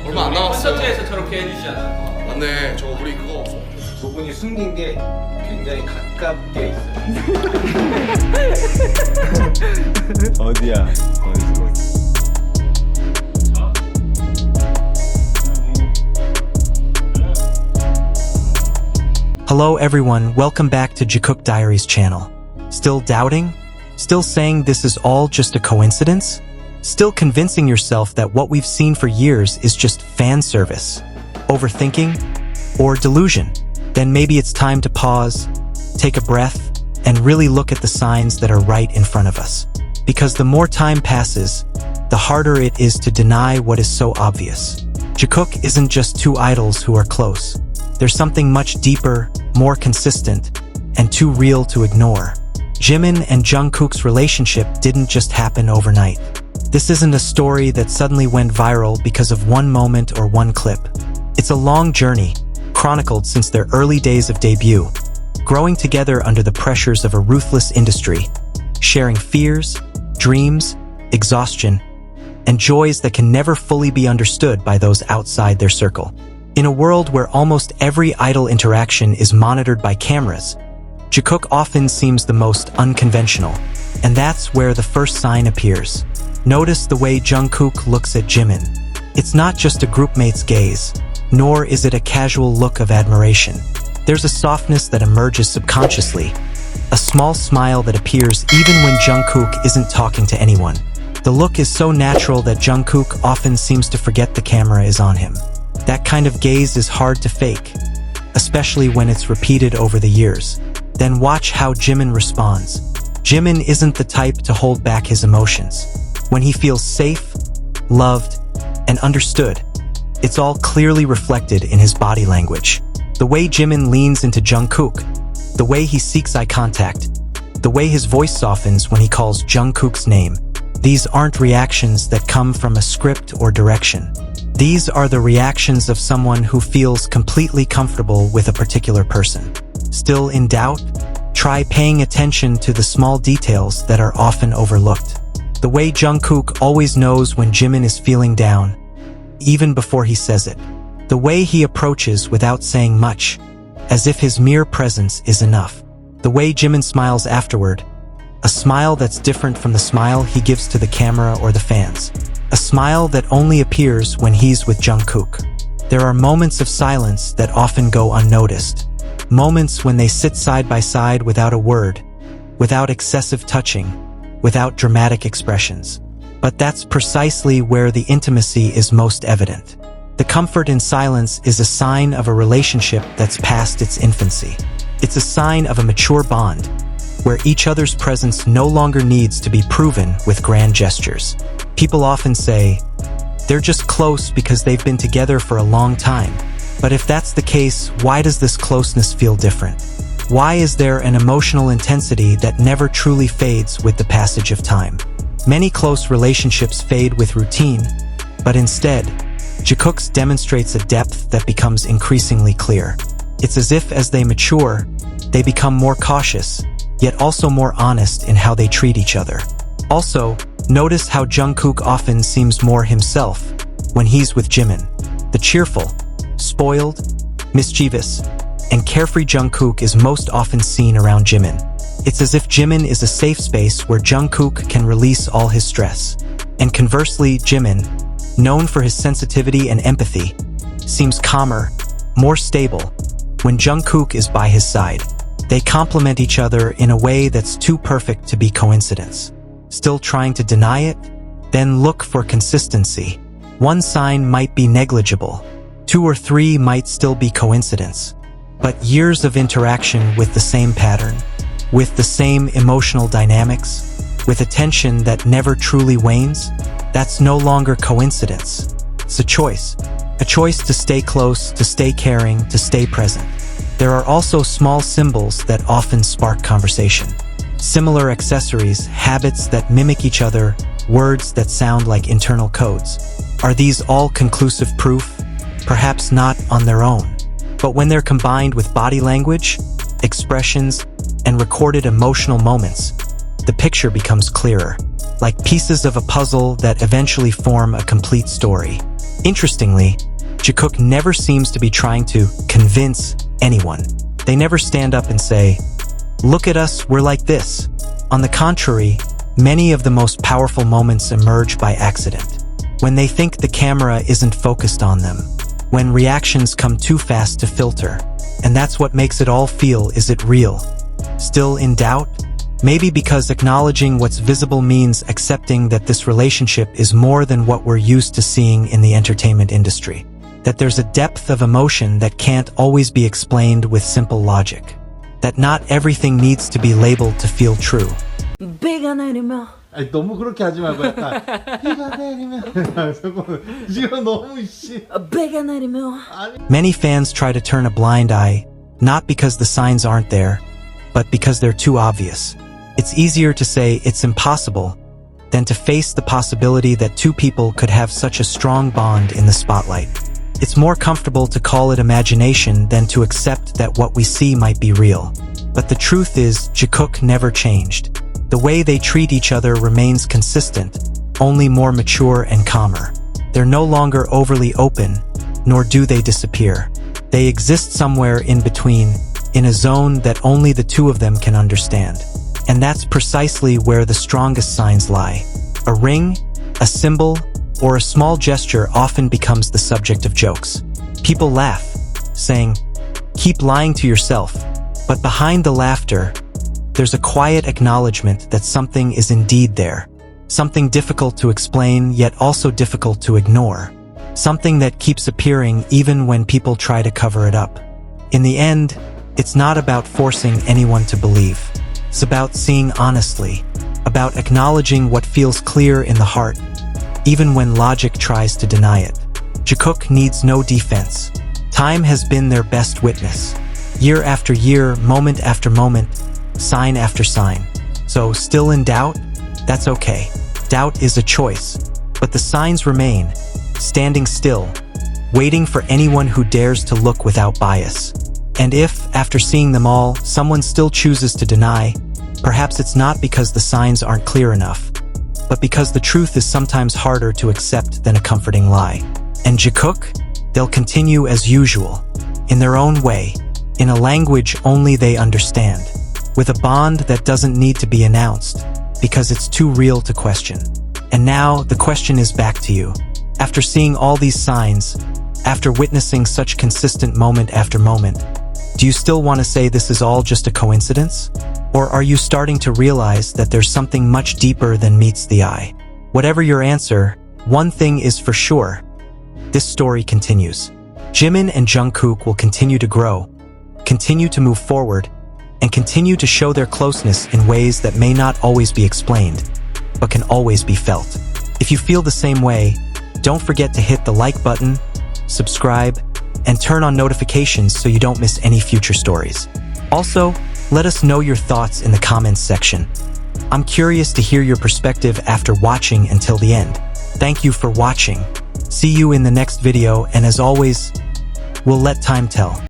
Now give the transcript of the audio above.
얼마 안 남았어요. 콘서트에서 저렇게 해주지 않았나? 맞네. 저 우리 그거 두 분이 숨긴 게 굉장히 가깝게 있어요. 어디야? 어디서? Hello everyone, welcome back to Jikook Diaries channel. Still doubting? Still saying this is all just a coincidence? Still convincing yourself that what we've seen for years is just fan service? Overthinking? Or delusion? Then maybe it's time to pause, take a breath, and really look at the signs that are right in front of us. Because the more time passes, the harder it is to deny what is so obvious. Jikook isn't just two idols who are close. There's something much deeper, more consistent, and too real to ignore. Jimin and Jungkook's relationship didn't just happen overnight. This isn't a story that suddenly went viral because of one moment or one clip. It's a long journey, chronicled since their early days of debut, growing together under the pressures of a ruthless industry, sharing fears, dreams, exhaustion, and joys that can never fully be understood by those outside their circle. In a world where almost every idol interaction is monitored by cameras, Jikook often seems the most unconventional, and that's where the first sign appears. Notice the way Jungkook looks at Jimin. It's not just a groupmate's gaze, nor is it a casual look of admiration. There's a softness that emerges subconsciously, a small smile that appears even when Jungkook isn't talking to anyone. The look is so natural that Jungkook often seems to forget the camera is on him. That kind of gaze is hard to fake, especially when it's repeated over the years. Then watch how Jimin responds. Jimin isn't the type to hold back his emotions. When he feels safe, loved, and understood, it's all clearly reflected in his body language. The way Jimin leans into Jungkook, the way he seeks eye contact, the way his voice softens when he calls Jungkook's name. These aren't reactions that come from a script or direction. These are the reactions of someone who feels completely comfortable with a particular person. Still in doubt? Try paying attention to the small details that are often overlooked. The way Jungkook always knows when Jimin is feeling down, even before he says it. The way he approaches without saying much, as if his mere presence is enough. The way Jimin smiles afterward, a smile that's different from the smile he gives to the camera or the fans. A smile that only appears when he's with Jungkook. There are moments of silence that often go unnoticed. Moments when they sit side by side without a word, without excessive touching, without dramatic expressions. But that's precisely where the intimacy is most evident. The comfort in silence is a sign of a relationship that's past its infancy. It's a sign of a mature bond, where each other's presence no longer needs to be proven with grand gestures. People often say, they're just close because they've been together for a long time. But if that's the case, why does this closeness feel different? Why is there an emotional intensity that never truly fades with the passage of time? Many close relationships fade with routine, but instead, Jikook's demonstrates a depth that becomes increasingly clear. It's as if as they mature, they become more cautious, yet also more honest in how they treat each other. Also, notice how Jungkook often seems more himself when he's with Jimin. The cheerful, spoiled, mischievous, and carefree Jungkook is most often seen around Jimin. It's as if Jimin is a safe space where Jungkook can release all his stress. And conversely, Jimin, known for his sensitivity and empathy, seems calmer, more stable, when Jungkook is by his side. They complement each other in a way that's too perfect to be coincidence. Still trying to deny it? Then look for consistency. One sign might be negligible. 2 or 3 might still be coincidence. But years of interaction with the same pattern, with the same emotional dynamics, with attention that never truly wanes, that's no longer coincidence. It's a choice to stay close, to stay caring, to stay present. There are also small symbols that often spark conversation. Similar accessories, habits that mimic each other, words that sound like internal codes. Are these all conclusive proof? Perhaps not on their own. But when they're combined with body language, expressions, and recorded emotional moments, the picture becomes clearer, like pieces of a puzzle that eventually form a complete story. Interestingly, Jikook never seems to be trying to convince anyone. They never stand up and say, "Look at us, we're like this." On the contrary, many of the most powerful moments emerge by accident. When they think the camera isn't focused on them. When reactions come too fast to filter. And that's what makes it all feel, is it real? Still in doubt? Maybe because acknowledging what's visible means accepting that this relationship is more than what we're used to seeing in the entertainment industry. That there's a depth of emotion that can't always be explained with simple logic. That not everything needs to be labeled to feel true. 비가 내리면 아니 너무 그렇게 하지 말고 약간 비가 내리면 지금 너무 씨. 비가 내리면 Many fans try to turn a blind eye, not because the signs aren't there, but because they're too obvious. It's easier to say it's impossible than to face the possibility that two people could have such a strong bond in the spotlight. It's more comfortable to call it imagination than to accept that what we see might be real. But the truth is, Jikook never changed. The way they treat each other remains consistent, only more mature and calmer. They're no longer overly open, nor do they disappear. They exist somewhere in between, in a zone that only the two of them can understand. And that's precisely where the strongest signs lie. A ring, a symbol, or a small gesture often becomes the subject of jokes. People laugh, saying, "Keep lying to yourself." But behind the laughter, there's a quiet acknowledgement that something is indeed there. Something difficult to explain, yet also difficult to ignore. Something that keeps appearing even when people try to cover it up. In the end, it's not about forcing anyone to believe. It's about seeing honestly, about acknowledging what feels clear in the heart, even when logic tries to deny it. Jikook needs no defense. Time has been their best witness. Year after year, moment after moment, sign after sign. So, still in doubt? That's okay. Doubt is a choice. But the signs remain, standing still, waiting for anyone who dares to look without bias. And if, after seeing them all, someone still chooses to deny, perhaps it's not because the signs aren't clear enough, but because the truth is sometimes harder to accept than a comforting lie. And Jikook? They'll continue as usual, in their own way, in a language only they understand, with a bond that doesn't need to be announced, because it's too real to question. And now, the question is back to you. After seeing all these signs, after witnessing such consistent moment after moment, do you still want to say this is all just a coincidence? Or are you starting to realize that there's something much deeper than meets the eye? Whatever your answer, one thing is for sure. This story continues. Jimin and Jungkook will continue to grow, continue to move forward, and continue to show their closeness in ways that may not always be explained, but can always be felt. If you feel the same way, don't forget to hit the like button, subscribe, and turn on notifications so you don't miss any future stories. Also, let us know your thoughts in the comments section. I'm curious to hear your perspective after watching until the end. Thank you for watching. See you in the next video, and as always, we'll let time tell.